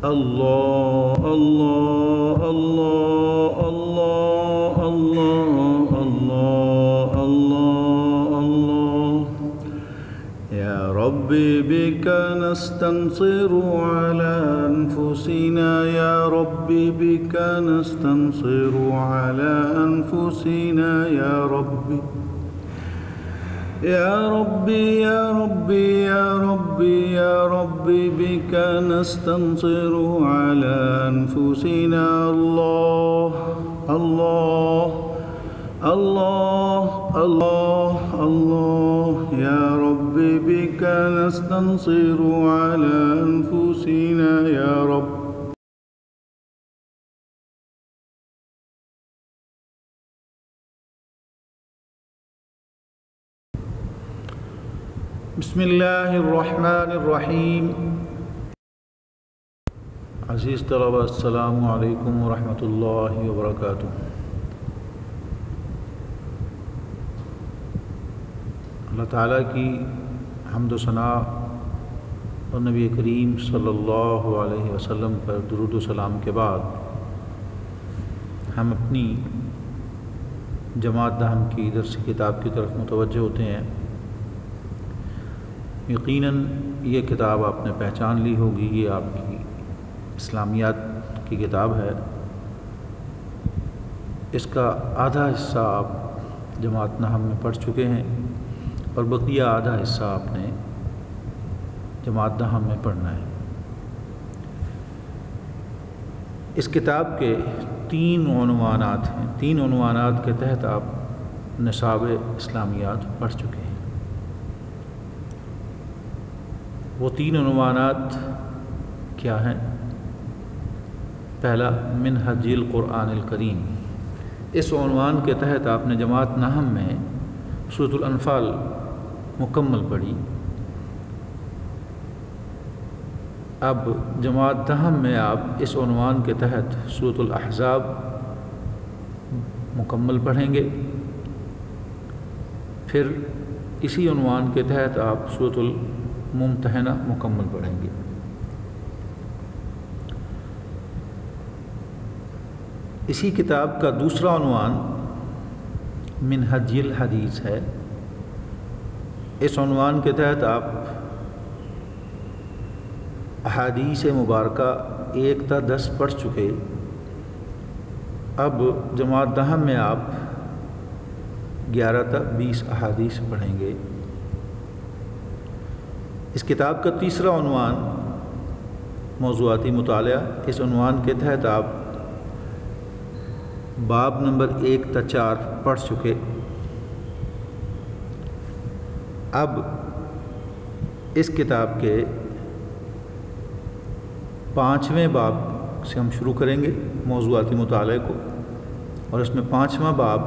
اللہ اللہ اللہ اللہ اللہ اللہ اللہ اللہ یا ربی بک نستنصر على أنفسنا یا ربی بک نستنصر على أنفسنا یا ربی یا ربی یا ربی یا ربی یا ربی بک نستنصر على أنفسنا اللہ اللہ اللہ اللہ اللہ یا ربی بک نستنصر على أنفسنا یا رب بسم اللہ الرحمن الرحیم عزیز طلبہ السلام علیکم ورحمۃ اللہ وبرکاتہ۔ اللہ تعالیٰ کی حمد و ثنا اور نبی کریم صلی اللہ علیہ وسلم پر درود و سلام کے بعد ہم اپنی جماعت دہم کی درس کتاب کی طرف متوجہ ہوتے ہیں۔ یقیناً یہ کتاب آپ نے پہچان لی ہوگی، یہ آپ کی اسلامیات کی کتاب ہے۔ اس کا آدھا حصہ آپ جماعت نہم میں پڑھ چکے ہیں اور بقیہ آدھا حصہ آپ نے جماعت نہم میں پڑھنا ہے۔ اس کتاب کے 3 عنوانات ہیں، 3 عنوانات کے تحت آپ نصاب اسلامیات پڑھ چکے ہیں۔ وہ 3 عنوانات کیا ہیں؟ پہلا منہج القرآن الکریم، اس عنوان کے تحت آپ نے جماعت نہم میں سورۃ الانفال مکمل پڑھی۔ اب جماعت دہم میں آپ اس عنوان کے تحت سورۃ الاحزاب مکمل پڑھیں گے، پھر اسی عنوان کے تحت آپ سورۃ الممتحنہ مکمل پڑھیں گے۔ اسی کتاب کا دوسرا عنوان منہج الحدیث ہے۔ اس عنوان کے تحت آپ احادیث مبارکہ 1 تا 10 پڑھ چکے، اب جماعت دہم میں آپ 11 تا 20 احادیث پڑھیں گے۔ اس کتاب کا تیسرا عنوان موضوعاتی مطالعہ، اس عنوان کے تحت آپ باب نمبر 1 تا 4 پڑھ چکے، اب اس کتاب کے 5ویں باب سے ہم شروع کریں گے موضوعاتی مطالعے کو، اور اس میں 5واں باب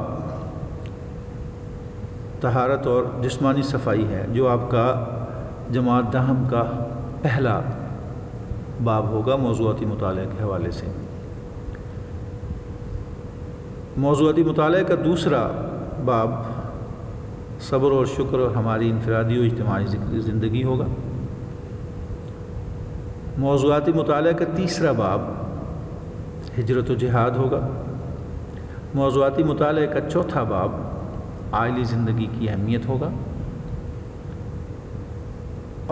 طہارت اور جسمانی صفائی ہے، جو آپ کا جماعت دہم کا پہلا باب ہوگا موضوعاتی مطالعے کے حوالے سے۔ موضوعاتی مطالعے کا دوسرا باب صبر اور شکر اور ہماری انفرادی و اجتماعی زندگی ہوگا۔ موضوعاتی مطالعے کا تیسرا باب ہجرت و جہاد ہوگا۔ موضوعاتی مطالعے کا چوتھا باب عائلی زندگی کی اہمیت ہوگا،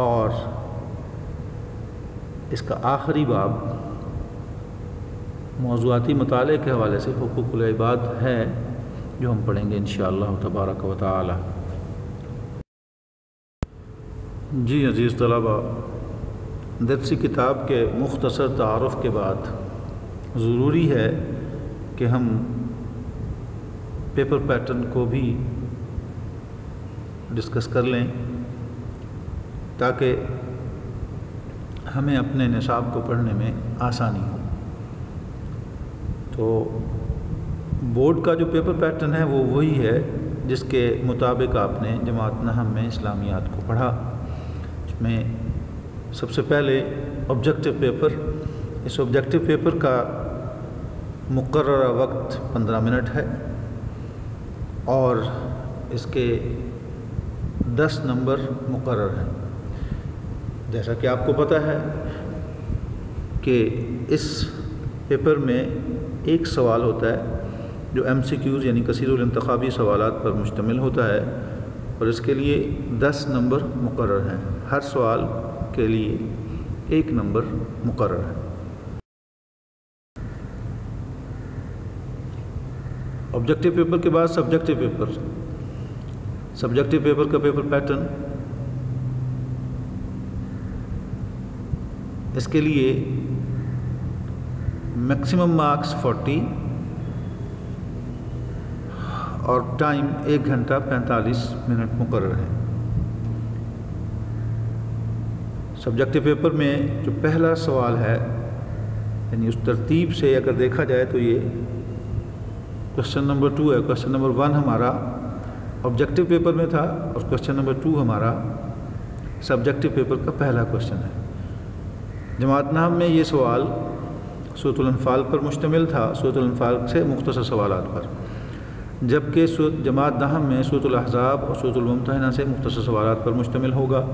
اور اس کا آخری باب موضوعاتی مطالعے کے حوالے سے حقوق العباد ہے، جو ہم پڑھیں گے انشاءاللہ تبارک و تعالی۔ جی عزیز طلبہ، درسی کتاب کے مختصر تعارف کے بعد ضروری ہے کہ ہم پیپر پیٹرن کو بھی ڈسکس کر لیں، تاکہ ہمیں اپنے نصاب کو پڑھنے میں آسانی ہو۔ تو بورڈ کا جو پیپر پیٹرن ہے وہ وہی ہے جس کے مطابق آپ نے جماعت نہم میں اسلامیات کو پڑھا۔ اس میں سب سے پہلے آبجیکٹیو پیپر، اس آبجیکٹیو پیپر کا مقررہ وقت 15 منٹ ہے، اور اس کے 10 نمبر مقرر ہیں۔ جیسا کہ آپ کو پتہ ہے کہ اس پیپر میں ایک سوال ہوتا ہے جو MCQs یعنی کثیر الانتخابی سوالات پر مشتمل ہوتا ہے، اور اس کے لیے 10 نمبر مقرر ہیں، ہر سوال کے لیے 1 نمبر مقرر ہے۔ آبجیکٹیو پیپر کے بعد سبجیکٹیو پیپر۔ سبجیکٹیو پیپر کا پیپر پیٹرن، اس کے لیے میکسیمم مارکس 40 اور ٹائم 1 گھنٹہ 45 منٹ مقرر ہے۔ سبجیکٹیو پیپر میں جو پہلا سوال ہے، یعنی اس ترتیب سے اگر دیکھا جائے تو یہ کوشچن نمبر 2 ہے۔ کوشچن نمبر 1 ہمارا آبجیکٹیو پیپر میں تھا، اور کوشچن نمبر 2 ہمارا سبجیکٹیو پیپر کا پہلا کوشچن ہے۔ جماعت نحو میں یہ سوال سورۃ الانفال پر مشتمل تھا، سورۃ الانفال سے مختصر سوالات پر، جبکہ جماعت نحو میں سورۃ الاحزاب اور سورۃ الممتحنہ سے مختصر سوالات پر مشتمل ہوگا۔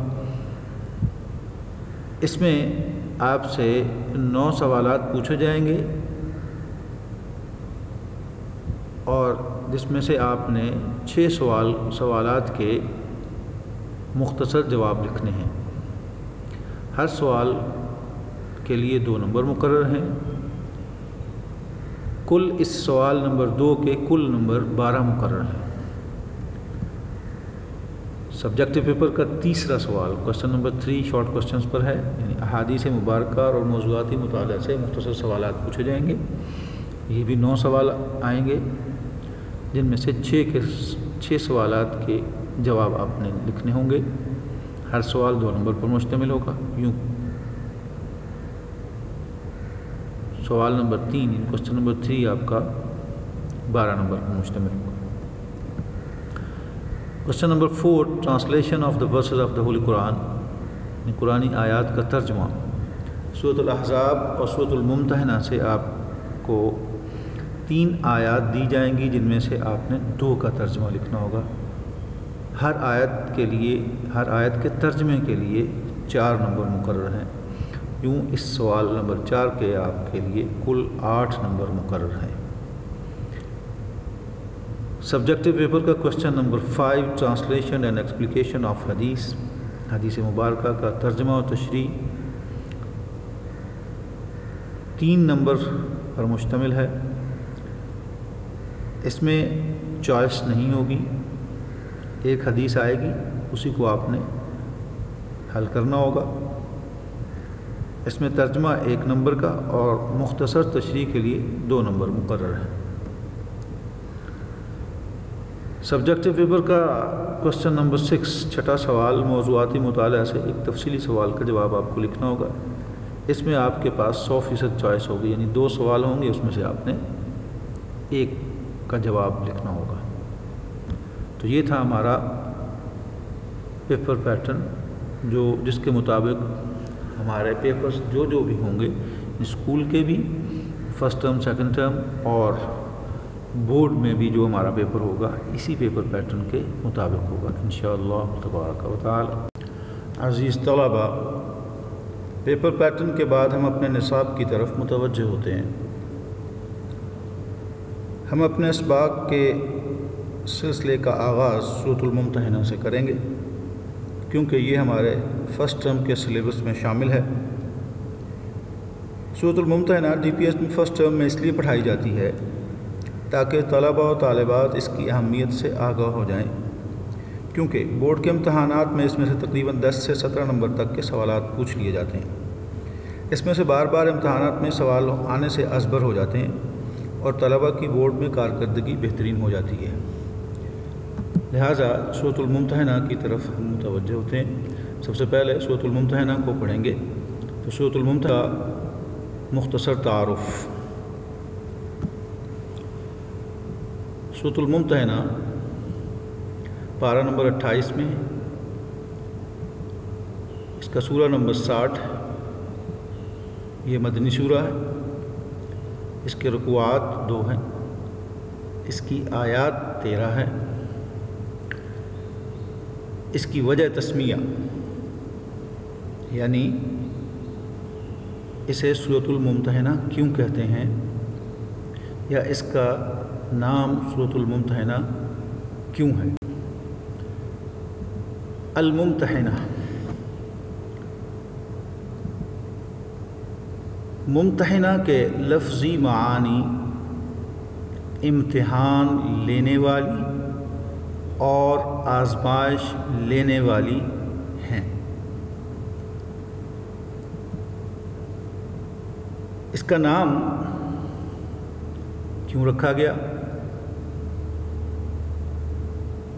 اس میں آپ سے 9 سوالات پوچھے جائیں گے، اور جس میں سے آپ نے 6 سوالات کے مختصر جواب لکھنے ہیں۔ ہر سوال کے لیے 2 نمبر مقرر ہیں۔ کل اس سوال نمبر 2 کے کل نمبر 12 مقرر ہیں۔ سبجیکٹیو پیپر کا تیسرا سوال کوشچن نمبر 3 شارٹ کوشچنز پر ہے، یعنی احادیث مبارکہ اور موضوعاتی مطالعہ سے مختصر سوالات پوچھے جائیں گے۔ یہ بھی 9 سوال آئیں گے، جن میں سے 6 سوالات کے جواب آپ نے لکھنے ہوں گے۔ ہر سوال 2 نمبر پر مشتمل ہوگا۔ یوں سوال نمبر 3 کوشچن نمبر 3 آپ کا 12 نمبر پر مشتمل ہوگا۔ Question number 4 translation of the verses of the holy Quran, یعنی قرآنی آیات کا ترجمہ۔ سورۃ الاحزاب اور سورۃ الممتحنہ سے آپ کو 3 آیات دی جائیں گی، جن میں سے آپ نے 2 کا ترجمہ لکھنا ہوگا۔ ہر آیت کے ترجمے کے لیے 4 نمبر مقرر ہیں۔ یوں اس سوال نمبر 4 کے آپ کے لیے کل 8 نمبر مقرر ہیں۔ سبجیکٹیو پیپر کا question number 5 translation and explanation of حدیث مبارکہ کا ترجمہ و تشریح، 3 نمبر پر مشتمل ہے۔ اس میں چوائس نہیں ہوگی، ایک حدیث آئے گی، اسی کو آپ نے حل کرنا ہوگا۔ اس میں ترجمہ 1 نمبر کا اور مختصر تشریح کے لیے 2 نمبر مقرر ہیں۔ سبجیکٹیو پیپر کا کوشچن نمبر 6 چھٹا سوال موضوعاتی مطالعہ سے ایک تفصیلی سوال کا جواب آپ کو لکھنا ہوگا۔ اس میں آپ کے پاس 100% چوائس ہوگی، یعنی 2 سوال ہوں گے، اس میں سے آپ نے 1 کا جواب لکھنا ہوگا۔ تو یہ تھا ہمارا پیپر پیٹرن، جس کے مطابق ہمارے پیپرز جو بھی ہوں گے، اسکول کے بھی، فرسٹ ٹرم سیکنڈ ٹرم اور بورڈ میں بھی جو ہمارا پیپر ہوگا، اسی پیپر پیٹرن کے مطابق ہوگا انشاءاللہ تبارک و تعالی۔ عزیز طلبہ، پیپر پیٹرن کے بعد ہم اپنے نصاب کی طرف متوجہ ہوتے ہیں۔ ہم اپنے اسباق کے سلسلے کا آغاز سورۃ الممتحنہ سے کریں گے، کیونکہ یہ ہمارے فرسٹ ٹرم کے سلیبس میں شامل ہے۔ سورۃ الممتحنہ DPS میں فرسٹ ٹرم میں اس لیے پڑھائی جاتی ہے تاکہ طلبہ و طالبات اس کی اہمیت سے آگاہ ہو جائیں، کیونکہ بورڈ کے امتحانات میں اس میں سے تقریباً 10 سے 17 نمبر تک کے سوالات پوچھ لیے جاتے ہیں۔ اس میں سے بار بار امتحانات میں سوال آنے سے ازبر ہو جاتے ہیں، اور طلبہ کی بورڈ میں کارکردگی بہترین ہو جاتی ہے۔ لہٰذا سورۃ الممتحنہ کی طرف ہم متوجہ ہوتے ہیں۔ سب سے پہلے سورۃ الممتحنہ کو پڑھیں گے۔ تو سورۃ الممتحنہ مختصر تعارف۔ سورۃ الممتحنہ پارہ نمبر 28 میں، اس کا سورہ نمبر 60، یہ مدنی سورہ ہے۔ اس کے رکوعات 2 ہیں، اس کی آیات 13 ہے۔ اس کی وجہ تسمیہ، یعنی اسے سورۃ الممتحنہ کیوں کہتے ہیں، یا اس کا نام سورۃ الممتحنہ کیوں ہے؟ الممتحنہ، ممتحنہ کے لفظی معانی امتحان لینے والی اور آزمائش لینے والی ہیں۔ اس کا نام کیوں رکھا گیا؟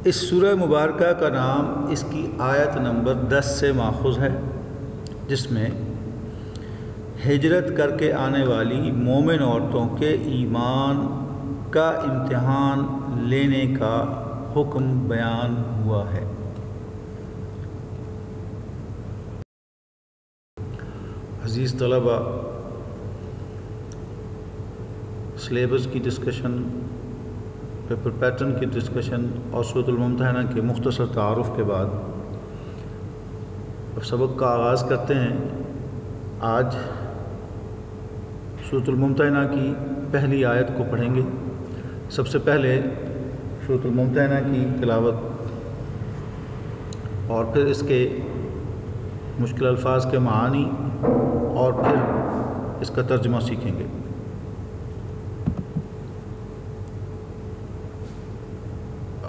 اس سورہ مبارکہ کا نام اس کی آیت نمبر 10 سے ماخوذ ہے، جس میں ہجرت کر کے آنے والی مومن عورتوں کے ایمان کا امتحان لینے کا حکم بیان ہوا ہے۔ عزیز طلبہ، سلیبس کی ڈسکشن، پیپر پیٹرن کی ڈسکشن اور سورۃ الممتحنہ کے مختصر تعارف کے بعد اب سبق کا آغاز کرتے ہیں۔ آج سورۃ الممتحنہ کی پہلی آیت کو پڑھیں گے۔ سب سے پہلے سورۃ الممتحنہ کی تلاوت اور پھر اس کے مشکل الفاظ کے معانی اور پھر اس کا ترجمہ سیکھیں گے۔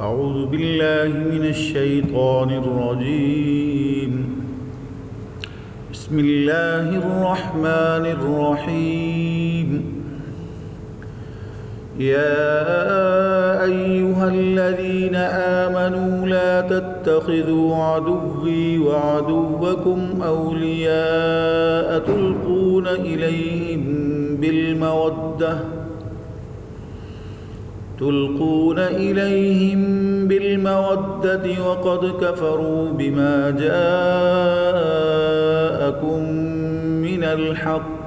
اعوذ باللہ من الشیطان الرجیم، بسم اللہ الرحمن الرحیم، یا ایہا الذین آمنوا لا تتخذوا عدوی وعدوکم اولیاء تلقون إليهم بالمودة وقد كفروا بما جاءكم من الحق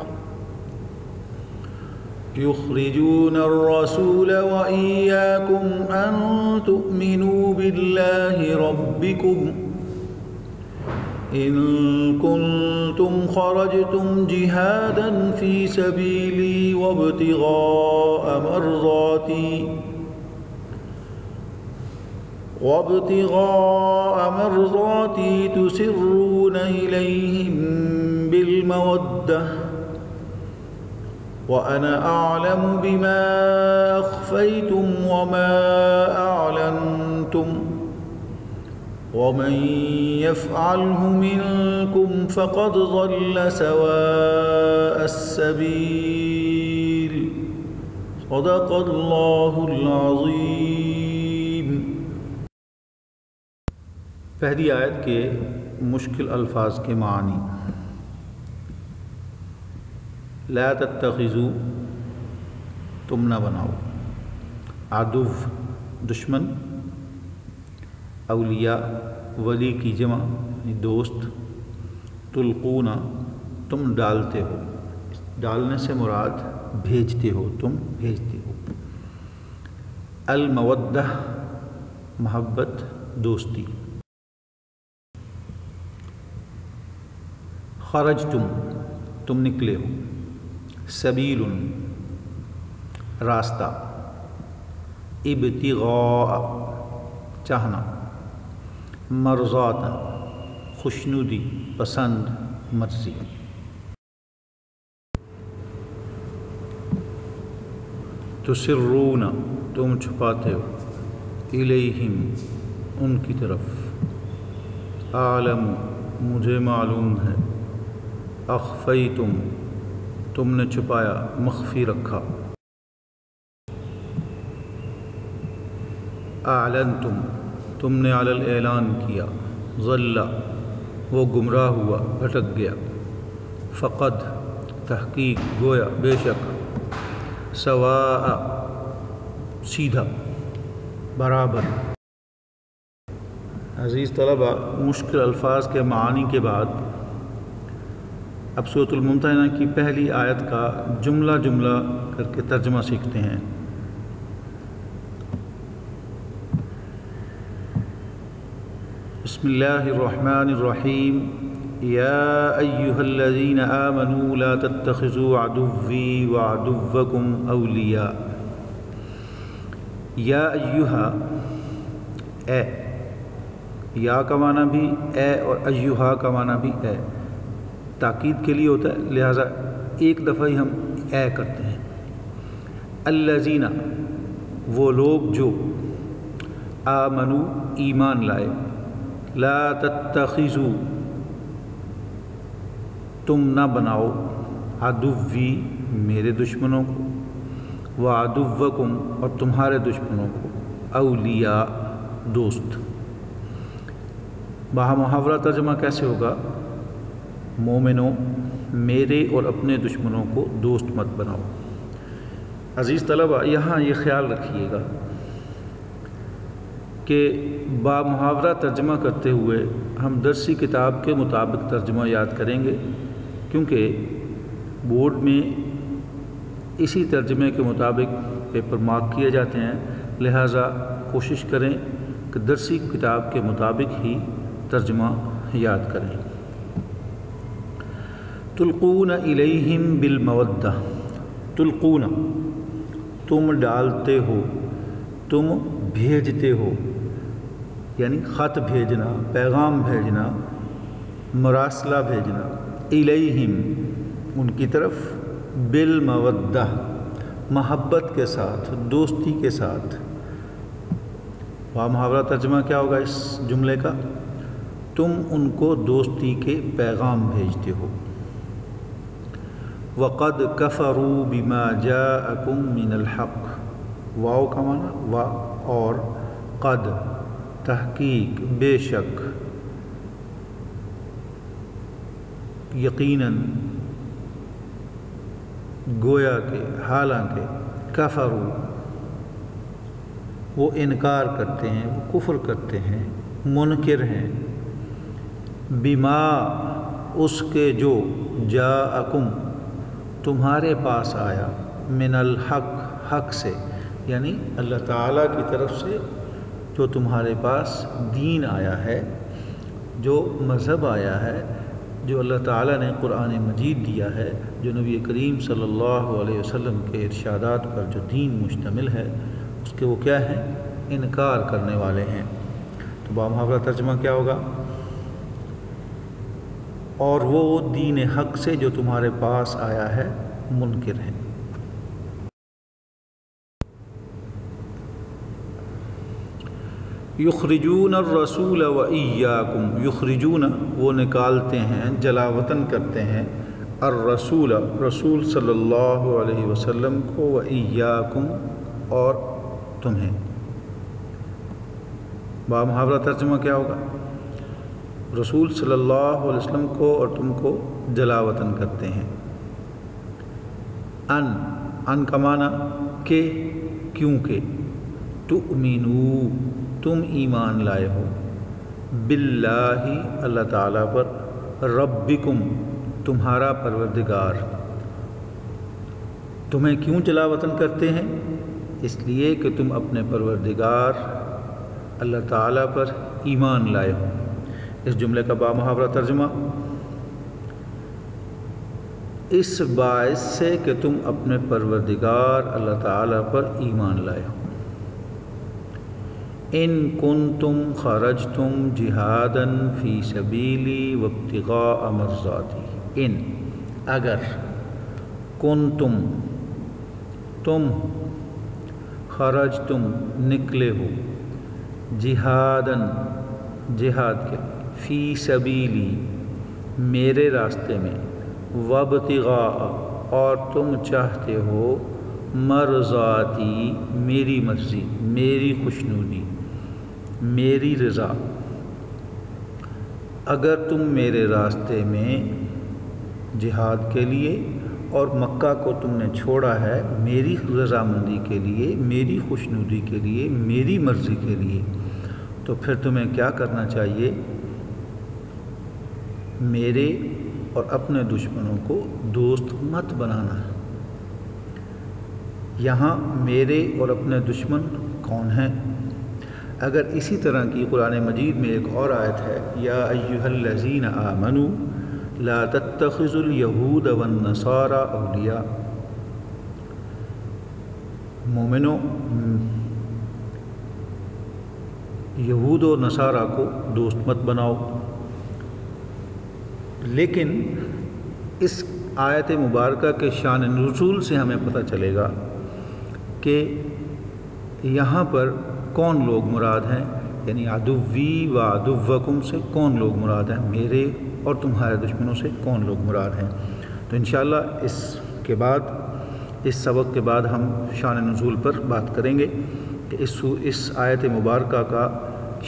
يخرجون الرسول وإياكم أن تؤمنوا بالله ربكم إن كنتم خرجتم جهادا في سبيلي وابتغاء مرضاتي تسرون إليهم بالمودة وأنا أعلم بما أخفيتم وما أعلنتم ومن يفعله منكم فقد ضل سواء السبيل صدق اللہ العظیم۔ پہلی آیت کے مشکل الفاظ کے معنی۔ لا تتخذوا، تم نہ بناؤ، عدو دشمن، اولیاء ولی کی جمع یعنی دوست، تلقون تم ڈالتے ہو، ڈالنے سے مراد بھیجتے ہو، تم بھیجتے ہو، المودہ محبت دوستی، خرجتم تم نکلے ہو، سبیل راستہ، ابتغاء چاہنا، مرضاتا خوشنودی پسند مرضی، تسرون تم چھپاتے ہو، الیہم ان کی طرف، اعلم مجھے معلوم ہے، اخفیتم تم نے چھپایا مخفی رکھا، اعلنتم تم نے علی الاعلان کیا، ضل وہ گمراہ ہوا بھٹک گیا، فقد تحقیق گویا بے شک، سواء سیدھا برابر۔ عزیز طلبہ، مشکل الفاظ کے معانی کے بعد اب سورۃ الممتحنہ کی پہلی آیت کا جملہ جملہ کر کے ترجمہ سیکھتے ہیں۔ بسم اللہ الرحمن الرحیم، یا ایھا الذین آمنوا لا تتخذوا عدوی وعدوکم اولیاء. یا ایھا اے، یا کا معنی بھی اے اور ایھا کا معنی بھی اے، تاکید کے لیے ہوتا ہے، لہٰذا ایک دفعہ ہی ہم اے کرتے ہیں. الذین وہ لوگ جو آمنو ایمان لائے، لا تتخذوا تم نہ بناؤ، عدوی میرے دشمنوں کو، وعدوکم اور تمہارے دشمنوں کو، اولیاء دوست. محاورہ ترجمہ کیسے ہوگا؟ مومنوں میرے اور اپنے دشمنوں کو دوست مت بناؤ. عزیز طلبہ یہاں یہ خیال رکھیے گا کہ با محاورہ ترجمہ کرتے ہوئے ہم درسی کتاب کے مطابق ترجمہ یاد کریں گے، کیونکہ بورڈ میں اسی ترجمے کے مطابق پیپر مارک کیے جاتے ہیں، لہٰذا کوشش کریں کہ درسی کتاب کے مطابق ہی ترجمہ یاد کریں. تلقون الیہم بالمودہ، تلقون تم ڈالتے ہو، تم بھیجتے ہو، یعنی خط بھیجنا، پیغام بھیجنا، مراسلہ بھیجنا، الیہم ان کی طرف، بالمودہ محبت کے ساتھ، دوستی کے ساتھ. محاورہ ترجمہ کیا ہوگا اس جملے کا؟ تم ان کو دوستی کے پیغام بھیجتے ہو. وَقَدْ كَفَرُوا بِمَا جَاءَكُم مِّنَ الْحَقِّ، واو کا معنی وا اور قد تحقیق بے شک، یقیناً گویا کہ حالانکہ، کفروا وہ انکار کرتے ہیں، وہ کفر کرتے ہیں، منکر ہیں، بما اس کے جو، جاءکم تمہارے پاس آیا، من الحق حق سے، یعنی اللہ تعالیٰ کی طرف سے جو تمہارے پاس دین آیا ہے، جو مذہب آیا ہے، جو اللہ تعالیٰ نے قرآن مجید دیا ہے، جو نبی کریم صلی اللہ علیہ وسلم کے ارشادات پر جو دین مشتمل ہے، اس کے وہ کیا ہیں؟ انکار کرنے والے ہیں. تو بامحاورہ ترجمہ کیا ہوگا؟ اور وہ دین حق سے جو تمہارے پاس آیا ہے منکر ہیں. یخرجون الرسول وإیاکم، یخرجون وہ نکالتے ہیں، جلا وطن کرتے ہیں، الرسول رسول صلی اللہ علیہ وسلم کو، وإیاکم اور تمہیں. بامحاورہ ترجمہ کیا ہوگا؟ رسول صلی اللہ علیہ وسلم کو اور تم کو جلا وطن کرتے ہیں. ان کا معنی کہ، کیونکہ، تؤمنو تم ایمان لائے ہو، باللہ اللہ تعالیٰ پر، ربکم تمہارا پروردگار. تمہیں کیوں جلا وطن کرتے ہیں؟ اس لیے کہ تم اپنے پروردگار اللہ تعالیٰ پر ایمان لائے ہو. اس جملے کا بامحاورہ ترجمہ، اس باعث سے کہ تم اپنے پروردگار اللہ تعالیٰ پر ایمان لائے ہو. ان کنتم خرجتم جہادا فی سبیلی وابتغاء مرضاتی، ان اگر، کنتم تم، خرجتم نکلے ہو، جہادن جہاد کے، فی سبیلی میرے راستے میں، وابتغاء اور تم چاہتے ہو، مرضاتی میری مرضی، میری خوشنودی، میری رضا. اگر تم میرے راستے میں جہاد کے لیے اور مکہ کو تم نے چھوڑا ہے میری رضامندی کے لیے، میری خوشنودی کے لیے، میری مرضی کے لیے، تو پھر تمہیں کیا کرنا چاہیے؟ میرے اور اپنے دشمنوں کو دوست مت بنانا. یہاں میرے اور اپنے دشمن کون ہیں؟ اگر اسی طرح کی قرآن مجید میں ایک اور آیت ہے، یا ایھا الذین آمنوا لا تتخذوا اليہود والنصارى اولیاء، مومنوں یہود و نصارہ کو دوست مت بناؤ۔ لیکن اس آیت مبارکہ کے شان نزول سے ہمیں پتہ چلے گا کہ یہاں پر کون لوگ مراد ہیں، یعنی عدوی و عدوکم سے کون لوگ مراد ہیں، میرے اور تمہارے دشمنوں سے کون لوگ مراد ہیں۔ تو انشاءاللہ اس سبق کے بعد ہم شان نزول پر بات کریں گے کہ اس آیت مبارکہ کا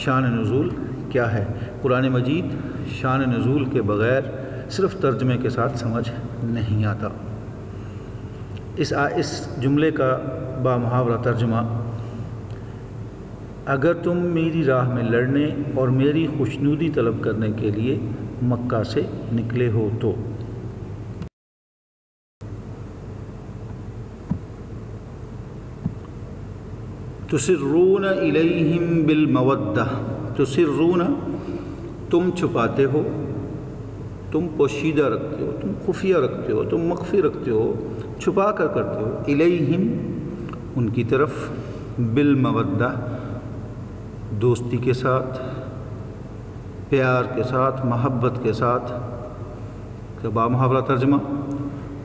شان نزول کیا ہے۔ قرآن مجید شان نزول کے بغیر صرف ترجمے کے ساتھ سمجھ نہیں آتا۔ اس جملے کا بامحاورہ ترجمہ، اگر تم میری راہ میں لڑنے اور میری خوشنودی طلب کرنے کے لیے مکہ سے نکلے ہو تو۔ تسرون الیہم بالمودہ، تسرون تم چھپاتے ہو، تم پوشیدہ رکھتے ہو، تم خفیہ رکھتے ہو، تم مخفی رکھتے ہو، چھپا کر کرتے ہو، الیہم ان کی طرف، بالمودہ دوستی کے ساتھ، پیار کے ساتھ، محبت کے ساتھ۔ بامحاورہ ترجمہ،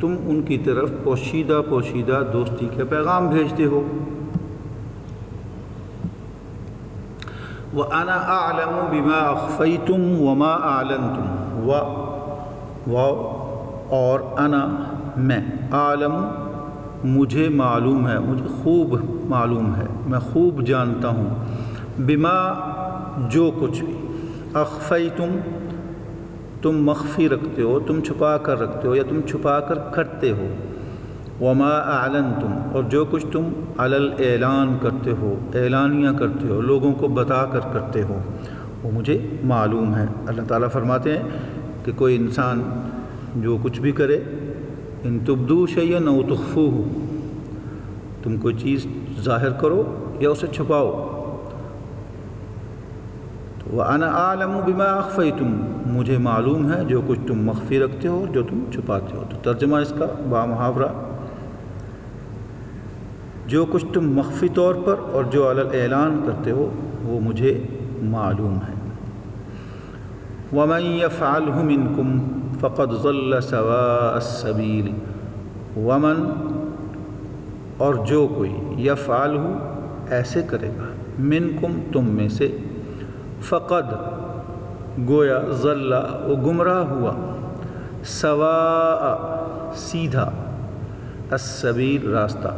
تم ان کی طرف پوشیدہ پوشیدہ دوستی کے پیغام بھیجتے ہو۔ وَأَنَا أَعْلَمُ بِمَا أَخْفَيْتُمْ وَمَا أَعْلَنْتُمْ، اور انا میں، عالم مجھے معلوم ہے، مجھے خوب معلوم ہے، میں خوب جانتا ہوں، بما جو کچھ بھی، اخفیتم تم مخفی رکھتے ہو، تم چھپا کر رکھتے ہو یا تم چھپا کر کرتے ہو، وما اعلنتم اور جو کچھ تم علل اعلان کرتے ہو، اعلانیہ کرتے ہو، لوگوں کو بتا کر کرتے ہو، وہ مجھے معلوم ہے۔ اللہ تعالیٰ فرماتے ہیں کہ کوئی انسان جو کچھ بھی کرے، ان تبدو شیئا او تخفوہ، تم کوئی چیز ظاہر کرو یا اسے چھپاؤ، تو وَأَنَا أَعْلَمُ بِمَا أَخْفَيْتُمْ مجھے معلوم ہے جو کچھ تم مخفی رکھتے ہو، جو تم چھپاتے ہو۔ تو ترجمہ اس کا بامحاورہ، جو کچھ تم مخفی طور پر اور جو علی اعلان کرتے ہو وہ مجھے معلوم ہے۔ وَمَن يَفْعَلْهُ مِنْكُمْ فَقَدْ ضَلَّ سَوَاءَ السَّبِيلِ، ومن اور جو کوئی، یفعلہ ایسے کرے گا، منکم تم میں سے، فقد گویا، ضل وہ گمراہ ہوا، سواء سیدھا، السبیل راستہ،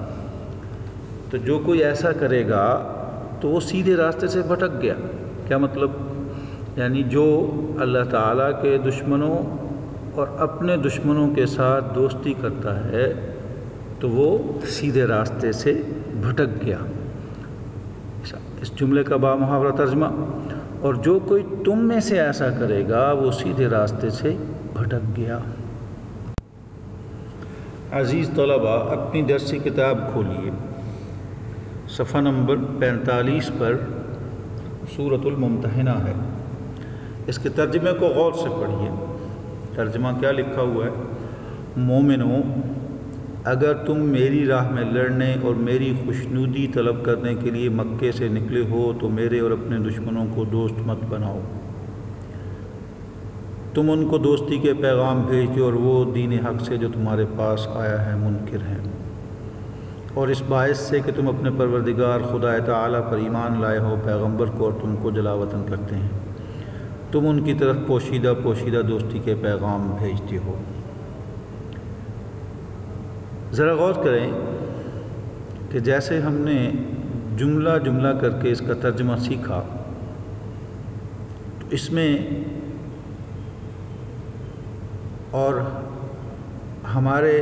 تو جو کوئی ایسا کرے گا تو وہ سیدھے راستے سے بھٹک گیا۔ کیا مطلب؟ یعنی جو اللہ تعالیٰ کے دشمنوں اور اپنے دشمنوں کے ساتھ دوستی کرتا ہے تو وہ سیدھے راستے سے بھٹک گیا۔ اس جملے کا بامحاورہ ترجمہ، اور جو کوئی تم میں سے ایسا کرے گا وہ سیدھے راستے سے بھٹک گیا۔ عزیز طلبہ، اپنی درسی کتاب کھولیے، صفحہ نمبر 45 پر سورۃ الممتحنہ ہے۔ اس کے ترجمے کو غور سے پڑھیے۔ ترجمہ کیا لکھا ہوا ہے؟ مومنوں، اگر تم میری راہ میں لڑنے اور میری خوشنودی طلب کرنے کے لیے مکے سے نکلے ہو تو میرے اور اپنے دشمنوں کو دوست مت بناؤ۔ تم ان کو دوستی کے پیغام بھیجتے اور وہ دین حق سے جو تمہارے پاس آیا ہے منکر ہیں، اور اس باعث سے کہ تم اپنے پروردگار خدا تعالیٰ پر ایمان لائے ہو، پیغمبر کو اور تم کو جلا وطن کرتے ہیں، تم ان کی طرف پوشیدہ پوشیدہ دوستی کے پیغام بھیجتے ہو۔ ذرا غور کریں کہ جیسے ہم نے جملہ جملہ کر کے اس کا ترجمہ سیکھا، تو اس میں اور ہمارے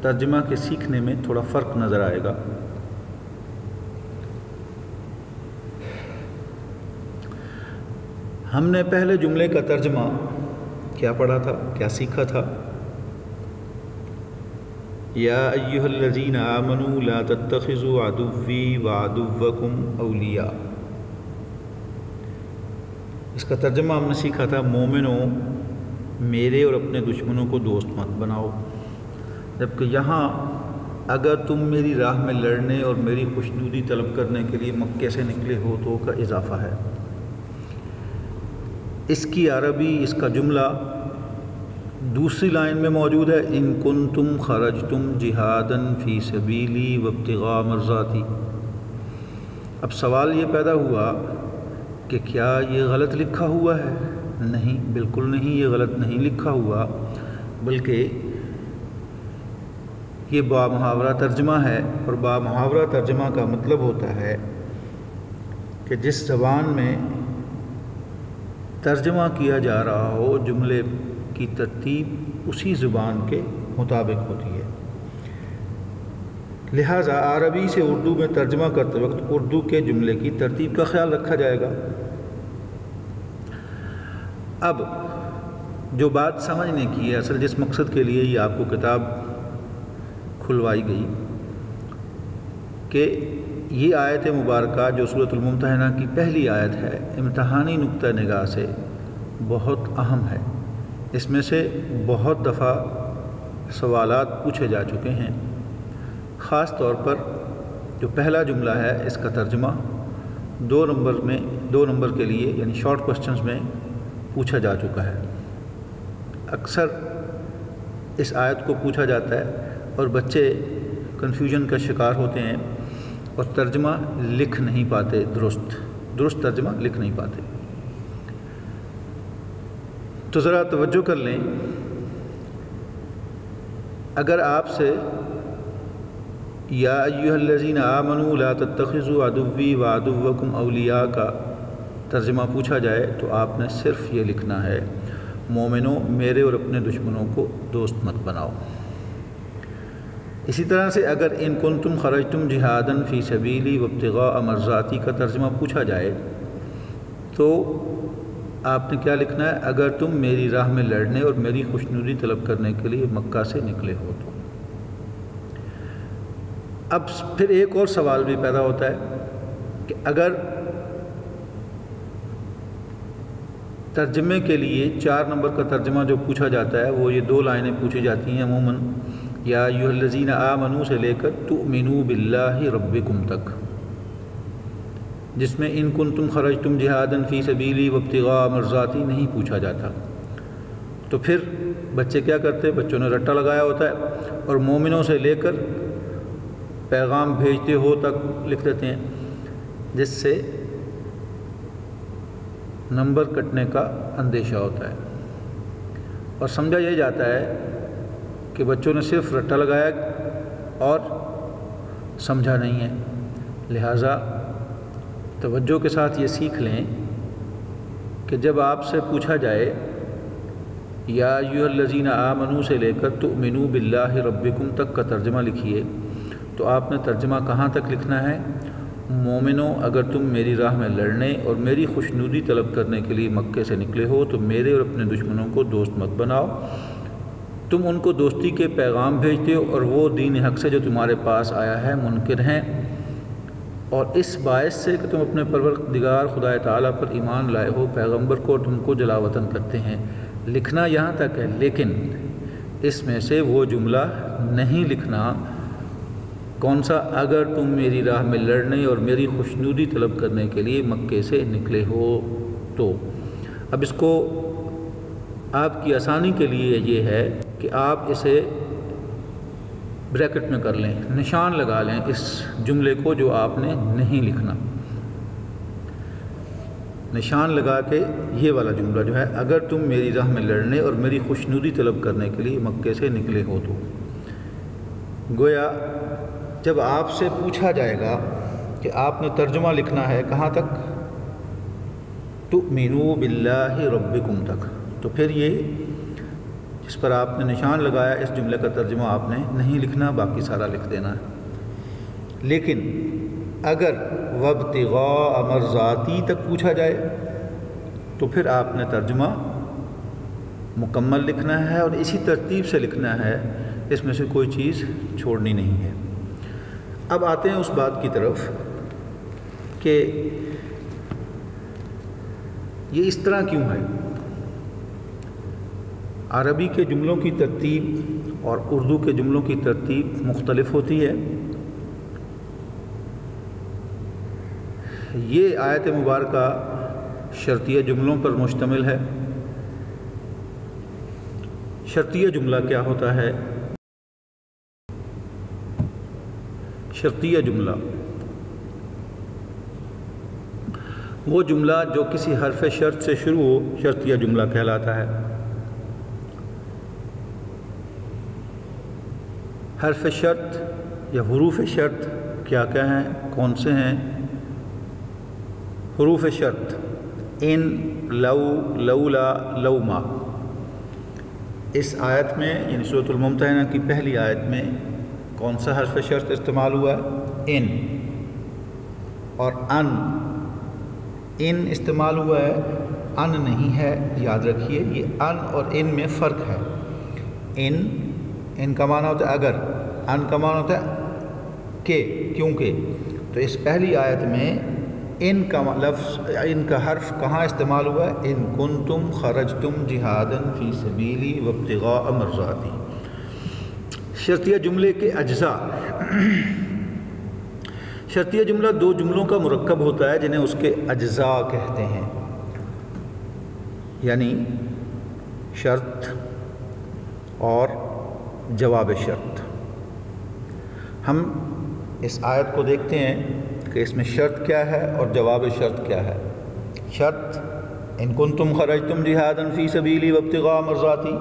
ترجمہ کے سیکھنے میں تھوڑا فرق نظر آئے گا۔ ہم نے پہلے جملے کا ترجمہ کیا پڑھا تھا، کیا سیکھا تھا؟ یا ایھا الذین آمنوا لا تتخذوا عدوی وعدوکم اولیاء، کا ترجمہ ہم نے سیکھا تھا مومنوں میرے اور اپنے دشمنوں کو دوست مت بناؤ، جبکہ یہاں اگر تم میری راہ میں لڑنے اور میری خوشنودی طلب کرنے کے لیے مکے سے نکلے ہو تو کا اضافہ ہے۔ اس کی عربی، اس کا جملہ دوسری لائن میں موجود ہے، ان کنتم خرجتم جہادا فی سبیلی وابتغاء مرضاتی۔ اب سوال یہ پیدا ہوا کہ کیا یہ غلط لکھا ہوا ہے؟ نہیں، بالکل نہیں، یہ غلط نہیں لکھا ہوا، بلکہ یہ با محاورہ ترجمہ ہے، اور با محاورہ ترجمہ کا مطلب ہوتا ہے کہ جس زبان میں ترجمہ کیا جا رہا ہو جملے کی ترتیب اسی زبان کے مطابق ہوتی ہے۔ لہٰذا عربی سے اردو میں ترجمہ کرتے وقت اردو کے جملے کی ترتیب کا خیال رکھا جائے گا۔ اب جو بات سمجھنے کی ہے، اصل جس مقصد کے لیے یہ آپ کو کتاب کھلوائی گئی، کہ یہ آیت مبارکہ جو سورۃ الممتحنہ کی پہلی آیت ہے، امتحانی نقطہ نگاہ سے بہت اہم ہے۔ اس میں سے بہت دفعہ سوالات پوچھے جا چکے ہیں، خاص طور پر جو پہلا جملہ ہے اس کا ترجمہ 2 نمبر کے لیے یعنی شارٹ کوسچنز میں پوچھا جا چکا ہے۔ اکثر اس آیت کو پوچھا جاتا ہے اور بچے کنفیوژن کا شکار ہوتے ہیں اور ترجمہ لکھ نہیں پاتے، درست ترجمہ لکھ نہیں پاتے۔ تو ذرا توجہ کر لیں، اگر آپ سے یا ایھا الذین آمنوا لا تتخذوا عدوی وعدوکم اولیاء کا ترجمہ پوچھا جائے تو آپ نے صرف یہ لکھنا ہے، مومنوں میرے اور اپنے دشمنوں کو دوست مت بناؤ۔ اسی طرح سے اگر ان کنتم خرجتم جہادا فی سبیلی وابتغاء مرضاتی کا ترجمہ پوچھا جائے تو آپ نے کیا لکھنا ہے؟ اگر تم میری راہ میں لڑنے اور میری خوشنودی طلب کرنے کے لیے مکہ سے نکلے ہو تو۔ اب پھر ایک اور سوال بھی پیدا ہوتا ہے کہ اگر ترجمے کے لیے 4 نمبر کا ترجمہ جو پوچھا جاتا ہے وہ یہ 2 لائنیں پوچھی جاتی ہیں عموماً، یا ایھا الذین آمنوا سے لے کر تؤمنوا باللہ ربکم تک، جس میں ان کنتم خرجتم جہادا فی سبیلی وابتغاء مرضاتی نہیں پوچھا جاتا۔ تو پھر بچے کیا کرتے؟ بچوں نے رٹا لگایا ہوتا ہے اور مومنوں سے لے کر پیغام بھیجتے ہو تک لکھ دیتے ہیں، جس سے نمبر کٹنے کا اندیشہ ہوتا ہے، اور سمجھا یہ جاتا ہے کہ بچوں نے صرف رٹا لگایا اور سمجھا نہیں ہے۔ لہٰذا توجہ کے ساتھ یہ سیکھ لیں کہ جب آپ سے پوچھا جائے یا ایھا الذین آمنوا سے لے کر تؤمنوا باللہ ربکم تک کا ترجمہ لکھیے، تو آپ نے ترجمہ کہاں تک لکھنا ہے؟ مومنوں اگر تم میری راہ میں لڑنے اور میری خوشنودی طلب کرنے کے لیے مکے سے نکلے ہو تو میرے اور اپنے دشمنوں کو دوست مت بناؤ، تم ان کو دوستی کے پیغام بھیجتے ہو اور وہ دین حق سے جو تمہارے پاس آیا ہے منکر ہیں، اور اس باعث سے کہ تم اپنے پروردگار خدا تعالیٰ پر ایمان لائے ہو پیغمبر کو تم کو جلا وطن کرتے ہیں۔ لکھنا یہاں تک ہے، لیکن اس میں سے وہ جملہ نہیں لکھنا کون سا؟ اگر تم میری راہ میں لڑنے اور میری خوشنودی طلب کرنے کے لیے مکے سے نکلے ہو تو۔ اب اس کو آپ کی آسانی کے لیے یہ ہے کہ آپ اسے بریکٹ میں کر لیں، نشان لگا لیں اس جملے کو جو آپ نے نہیں لکھنا، نشان لگا کے یہ والا جملہ جو ہے، اگر تم میری راہ میں لڑنے اور میری خوشنودی طلب کرنے کے لیے مکے سے نکلے ہو تو۔ گویا جب آپ سے پوچھا جائے گا کہ آپ نے ترجمہ لکھنا ہے کہاں تک؟ تؤمنوا باللہ ربکم تک، تو پھر یہ جس پر آپ نے نشان لگایا اس جملے کا ترجمہ آپ نے نہیں لکھنا، باقی سارا لکھ دینا ہے۔ لیکن اگر وابتغاء مرضاتی تک پوچھا جائے تو پھر آپ نے ترجمہ مکمل لکھنا ہے اور اسی ترتیب سے لکھنا ہے، اس میں سے کوئی چیز چھوڑنی نہیں ہے۔ اب آتے ہیں اس بات کی طرف کہ یہ اس طرح کیوں ہے؟ عربی کے جملوں کی ترتیب اور اردو کے جملوں کی ترتیب مختلف ہوتی ہے۔ یہ آیت مبارکہ شرطیہ جملوں پر مشتمل ہے۔ شرطیہ جملہ کیا ہوتا ہے؟ شرطیہ جملہ وہ جملہ جو کسی حرف شرط سے شروع ہو، شرطیہ جملہ کہلاتا ہے۔ حرف شرط یا حروف شرط کیا ہیں؟ کون سے ہیں؟ حروف شرط ان، لو، لولا، لوما۔ اس آیت میں یعنی سورۃ الممتحنہ کی پہلی آیت میں کون سا حرف شرط استعمال ہوا ہے؟ ان اور ان استعمال ہوا ہے، ان نہیں ہے، یاد رکھیے یہ ان اور ان میں فرق ہے۔ ان کا معنی ہوتا ہے اگر، ان کا معنی ہوتا ہے کہ، کیونکہ۔ تو اس پہلی آیت میں ان کا لفظ، ان کا حرف کہاں استعمال ہوا ہے؟ ان کنتم خرجتم جہادا فی سبیلی وابتغاء مرضاتی۔ شرطیہ جملے کے اجزاء۔ شرطیہ جملہ دو جملوں کا مرکب ہوتا ہے جنہیں اس کے اجزاء کہتے ہیں، یعنی شرط اور جواب شرط۔ ہم اس آیت کو دیکھتے ہیں کہ اس میں شرط کیا ہے اور جواب شرط کیا ہے۔ شرط ان کنتم خرجتم جہادا فی سبیلی وابتغاء مرضاتی،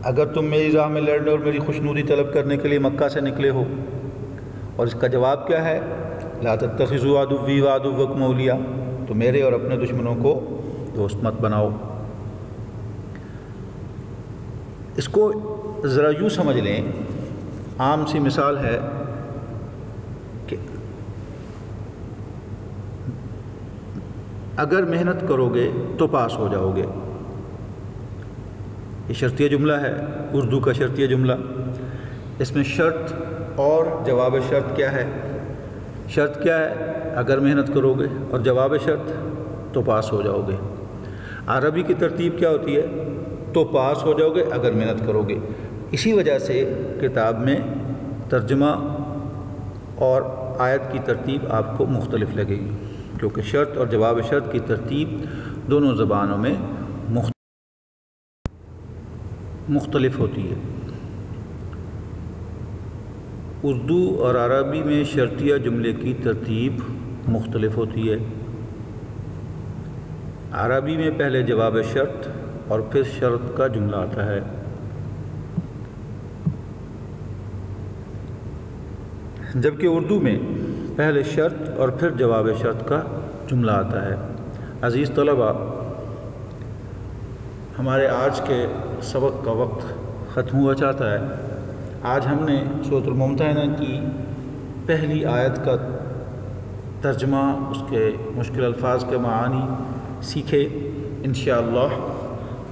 اگر تم میری راہ میں لڑنے اور میری خوشنودی طلب کرنے کے لیے مکہ سے نکلے ہو۔ اور اس کا جواب کیا ہے؟ لا تتخذوا عدوی وعدوکم اولیاء، تو میرے اور اپنے دشمنوں کو دوست مت بناؤ۔ اس کو ذرا یوں سمجھ لیں، عام سی مثال ہے کہ اگر محنت کرو گے تو پاس ہو جاؤ گے۔ یہ شرطیہ جملہ ہے، اردو کا شرطیہ جملہ۔ اس میں شرط اور جواب شرط کیا ہے؟ شرط کیا ہے؟ اگر محنت کرو گے، اور جواب شرط تو پاس ہو جاؤ گے۔ عربی کی ترتیب کیا ہوتی ہے؟ تو پاس ہو جاؤ گے اگر محنت کرو گے۔ اسی وجہ سے کتاب میں ترجمہ اور آیت کی ترتیب آپ کو مختلف لگے گی، کیونکہ شرط اور جواب شرط کی ترتیب دونوں زبانوں میں مختلف ہوتی ہے۔ اردو اور عربی میں شرطیہ جملے کی ترتیب مختلف ہوتی ہے۔ عربی میں پہلے جواب شرط اور پھر شرط کا جملہ آتا ہے، جبکہ اردو میں پہلے شرط اور پھر جواب شرط کا جملہ آتا ہے۔ عزیز طلبہ، ہمارے آج کے سبق کا وقت ختم ہوا چاہتا ہے۔ آج ہم نے سورۃ الممتحنہ کی پہلی آیت کا ترجمہ، اس کے مشکل الفاظ کے معانی سیکھے۔ انشاءاللہ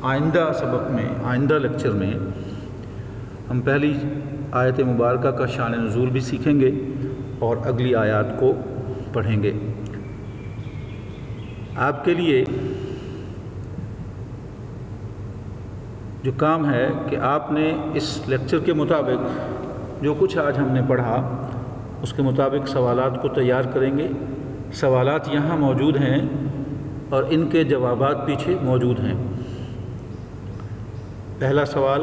آئندہ سبق میں، آئندہ لیکچر میں ہم پہلی آیت مبارکہ کا شان نزول بھی سیکھیں گے اور اگلی آیات کو پڑھیں گے۔ آپ کے لیے جو کام ہے کہ آپ نے اس لیکچر کے مطابق جو کچھ آج ہم نے پڑھا اس کے مطابق سوالات کو تیار کریں گے۔ سوالات یہاں موجود ہیں اور ان کے جوابات پیچھے موجود ہیں۔ پہلا سوال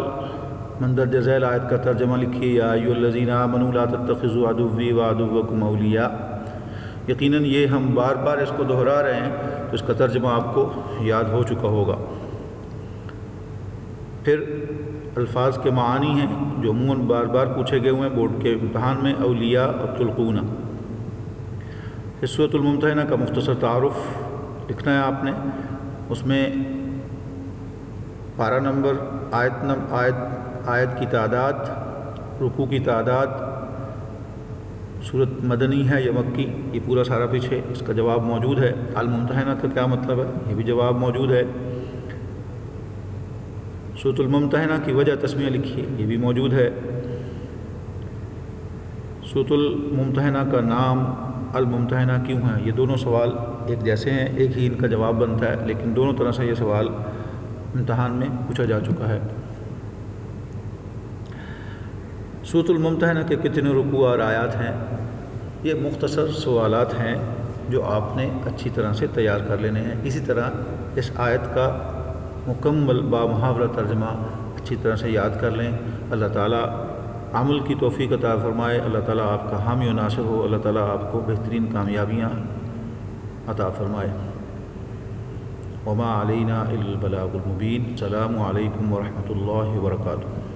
مندرجہ ذیل آیت کا ترجمہ لکھیے، یا ایھا الذین آمنوا لا تتخذوا عدوی وعدوکم اولیاء۔ یقیناً یہ ہم بار بار اس کو دہرا رہے ہیں تو اس کا ترجمہ آپ کو یاد ہو چکا ہوگا۔ پھر الفاظ کے معانی ہیں جو عموماً بار بار پوچھے گئے ہوئے ہیں بورڈ کے امتحان میں، اولیاء اور تلقون۔ اس سورۃ الممتحنہ کا مختصر تعارف لکھنا ہے آپ نے، اس میں پارہ نمبر، آیت کی تعداد، رکوع کی تعداد، سورت مدنی ہے یا مکی، یہ پورا سارا پیچھے اس کا جواب موجود ہے۔ الممتحنہ کا کیا مطلب ہے یہ بھی جواب موجود ہے۔ سورۃ الممتحنہ کی وجہ تسمیہ لکھیے، یہ بھی موجود ہے۔ سورۃ الممتحنہ کا نام الممتحنہ کیوں ہے، یہ دونوں سوال ایک جیسے ہیں، ایک ہی ان کا جواب بنتا ہے، لیکن دونوں طرح سے یہ سوال امتحان میں پوچھا جا چکا ہے۔ سورۃ الممتحنہ کے کتنے رکوع اور آیات ہیں؟ یہ مختصر سوالات ہیں جو آپ نے اچھی طرح سے تیار کر لینے ہیں۔ اسی طرح اس آیت کا مکمل بامحاورہ ترجمہ اچھی طرح سے یاد کر لیں۔ اللہ تعالیٰ عمل کی توفیق عطا فرمائے، اللہ تعالیٰ آپ کا حامی و ناصر ہو، اللہ تعالیٰ آپ کو بہترین کامیابیاں عطا فرمائے۔ وما علینا الا البلاغ المبین۔ السلام علیکم ورحمۃ اللہ وبرکاتہ۔